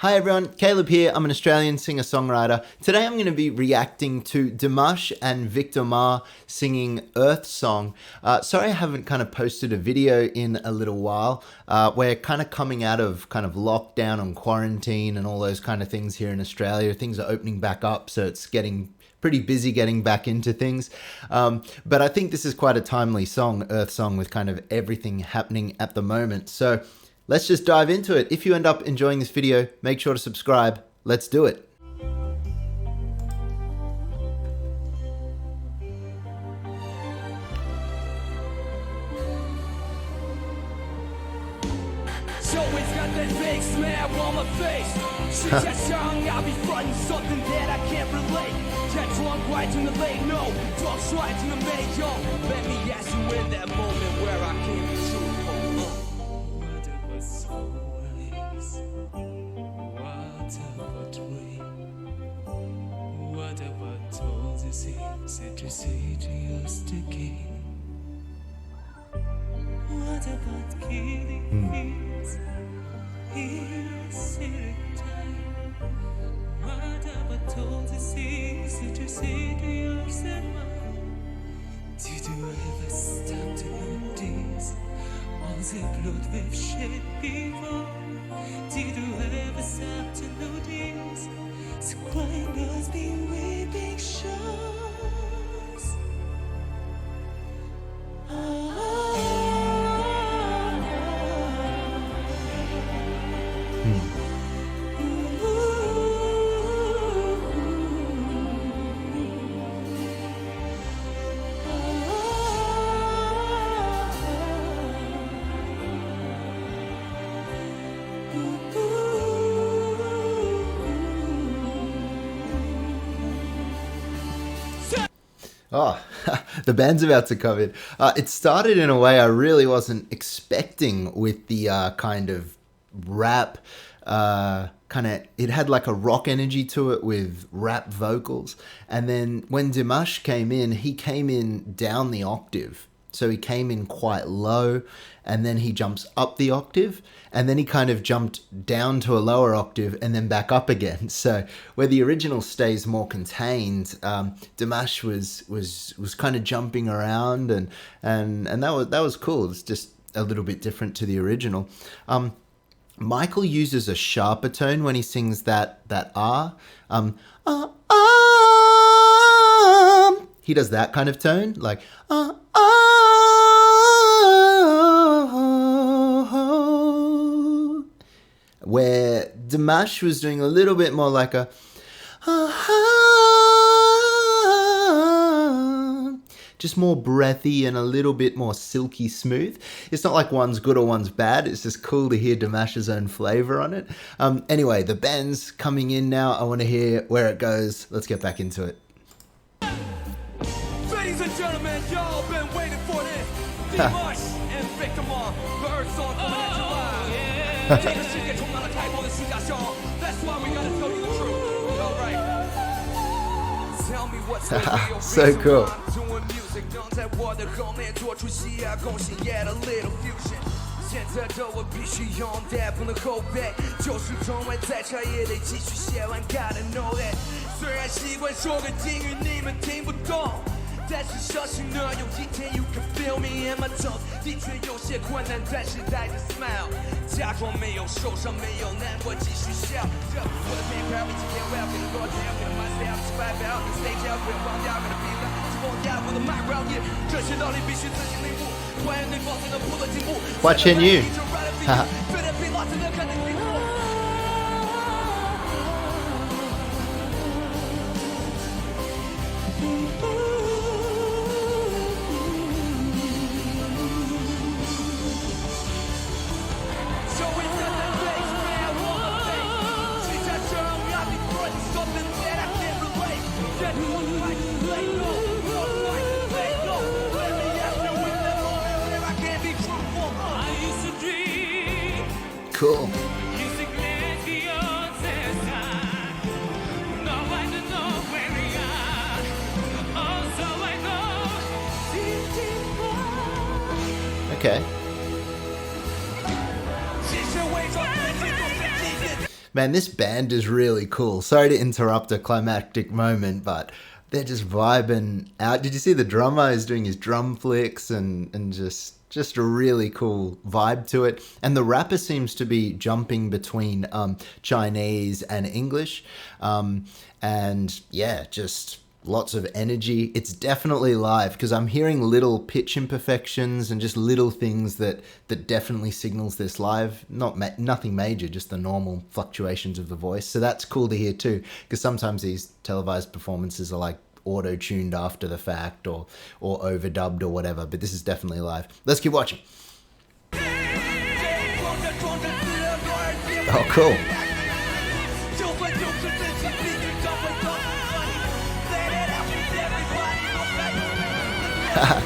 Hi everyone, Caleb here. I'm an Australian singer-songwriter. Today I'm going to be reacting to Dimash and Victor Ma singing Earth Song. Sorry I haven't kind of posted a video in a little while. We're kind of coming out of kind of lockdown and quarantine and all those kind of things here in Australia. Things are opening back up, so it's getting pretty busy getting back into things. But I think this is quite a timely song, Earth Song, with kind of everything happening at the moment. So let's just dive into it. If you end up enjoying this video, make sure to subscribe. Let's do it. So it's got that fake smile on my face. Shit that young, I'll be fronting something that I can't relate. Get drunk right in the late, no, drugs right in the mayo. Let me ask you in that moment where I can't be truthful. Whatever always, whatever dream, whatever told you see just to gain. What about killing is silly time? What about told you see just yourself? Did you ever stop to notice all the blood we've shed before? Did you ever stop to notice the grinders been weeping shows? Oh, the band's about to come in. It started in a way I really wasn't expecting with the kind of rap, it had like a rock energy to it with rap vocals. And then when Dimash came in, he came in down the octave. So he came in quite low and then he jumps up the octave and then he kind of jumped down to a lower octave and then back up again. So where the original stays more contained, Dimash was kind of jumping around and that was cool. It's just a little bit different to the original. Michael uses a sharper tone when he sings that R. He does that kind of tone, like where Dimash was doing a little bit more like a just more breathy and a little bit more silky smooth. It's not like one's good or one's bad. It's just cool to hear Dimash's own flavor on it. Anyway, the band's coming in now. I want to hear where it goes. Let's get back into it. Ladies and gentlemen, y'all been waiting for this. Dimash and Victor Ma, the Earth Song coming at you live. Take a shit, get from the type on the shit, y'all. That's why we gotta tell you the truth. All right. Tell me what's the real So reason cool. why I'm doing music. 刚才我的后面做出戏啊，贡献 yet a little fusion。现在的我必须用 that 不能后背，就是中文再差也得继续写完 gotta know that。虽然习惯说个英语你们听不懂。但是相信呢，有一天 you can feel me in my toes， 的确有些困难，但是带着 smile， 假装没有受伤，没有难过，继续笑。我的 main power 比今天 well， 给了多少钱，给了 my style， 失败不要跟 stage out， 不要忘掉，给了比赛，是否压我的 my round yeah， 这些道理必须自行领悟，欢迎对方才能不断进步。Watching you， 哈哈。非得比老子的肯定进步。Cool. Okay. Man, this band is really cool. Sorry to interrupt a climactic moment, but they're just vibing out. Did you see the drummer is doing his drum flicks and just a really cool vibe to it. And the rapper seems to be jumping between Chinese and English. And yeah, just lots of energy. It's definitely live because I'm hearing little pitch imperfections and just little things that definitely signals this live. Nothing major, just the normal fluctuations of the voice. So that's cool to hear too, because sometimes these televised performances are like auto-tuned after the fact or overdubbed or whatever, but this is definitely live. Let's keep watching. Oh, cool.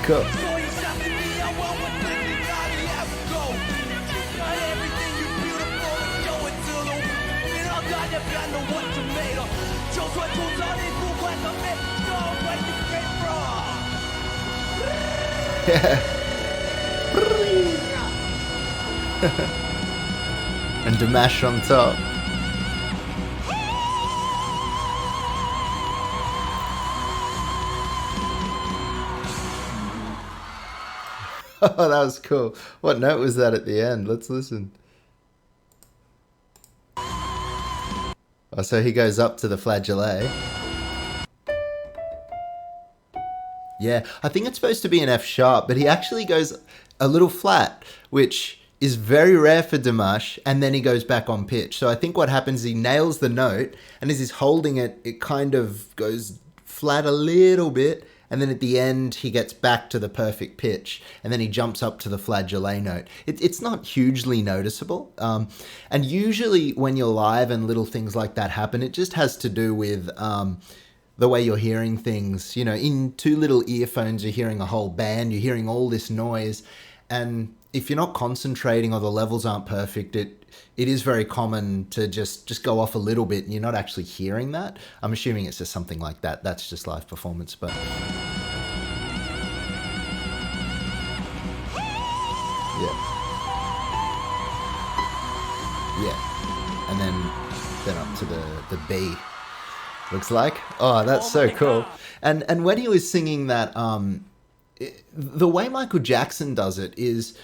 Cool. And Dimash on top. Oh, that was cool. What note was that at the end? Let's listen. Oh, so he goes up to the flageolet. Yeah, I think it's supposed to be an F sharp, but he actually goes a little flat, which is very rare for Dimash, and then he goes back on pitch. So I think what happens is he nails the note, and as he's holding it, it kind of goes flat a little bit, and then at the end, he gets back to the perfect pitch, and then he jumps up to the flageolet note. It's not hugely noticeable, and usually when you're live and little things like that happen, it just has to do with the way you're hearing things. You know, in two little earphones, you're hearing a whole band, you're hearing all this noise, and if you're not concentrating or the levels aren't perfect, it is very common to just go off a little bit and you're not actually hearing that. I'm assuming it's just something like that. That's just live performance, but yeah, and then up to the B. Looks like. Oh, that's so cool. And when he was singing that, the way Michael Jackson does it is,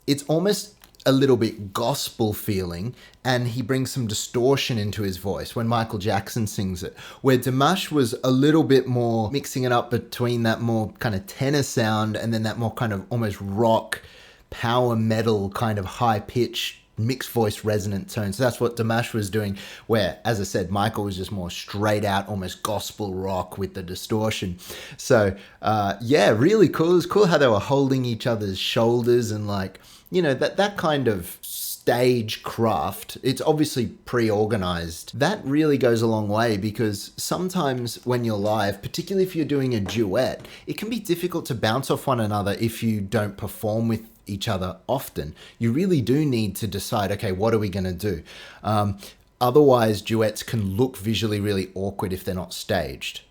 it's almost a little bit gospel feeling, and he brings some distortion into his voice when Michael Jackson sings it, where Dimash was a little bit more mixing it up between that more kind of tenor sound and then that more kind of almost rock, power metal kind of high pitch mixed voice resonant tone. So that's what Dimash was doing, where, as I said, Michael was just more straight out, almost gospel rock with the distortion. So yeah, really cool. It was cool how they were holding each other's shoulders and, like, you know, that kind of stage craft. It's obviously pre-organized. That really goes a long way, because sometimes when you're live, particularly if you're doing a duet, it can be difficult to bounce off one another if you don't perform with each other often. You really do need to decide, okay, what are we going to do? Otherwise, duets can look visually really awkward if they're not staged.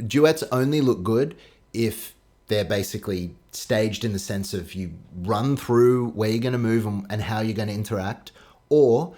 Duets only look good if they're basically staged in the sense of you run through where you're going to move and how you're going to interact, or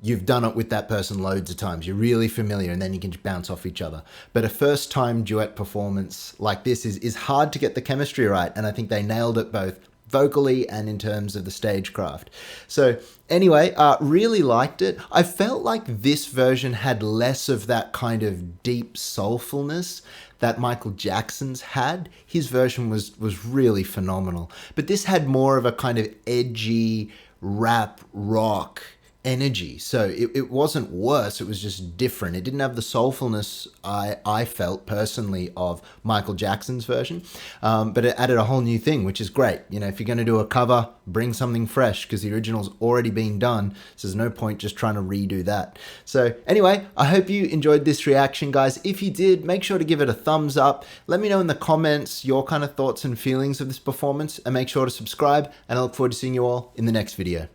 you've done it with that person loads of times. You're really familiar, and then you can just bounce off each other. But a first-time duet performance like this is hard to get the chemistry right, and I think they nailed it both vocally and in terms of the stagecraft. So anyway, really liked it. I felt like this version had less of that kind of deep soulfulness that Michael Jackson's had. His version was really phenomenal. But this had more of a kind of edgy rap rock energy. So it wasn't worse, it was just different. It didn't have the soulfulness I felt personally of Michael Jackson's version, but it added a whole new thing, which is great. You know, if you're going to do a cover, bring something fresh, because the original's already been done, so there's no point just trying to redo that. So anyway, I hope you enjoyed this reaction, guys. If you did, make sure to give it a thumbs up. Let me know in the comments your kind of thoughts and feelings of this performance, and make sure to subscribe, and I look forward to seeing you all in the next video.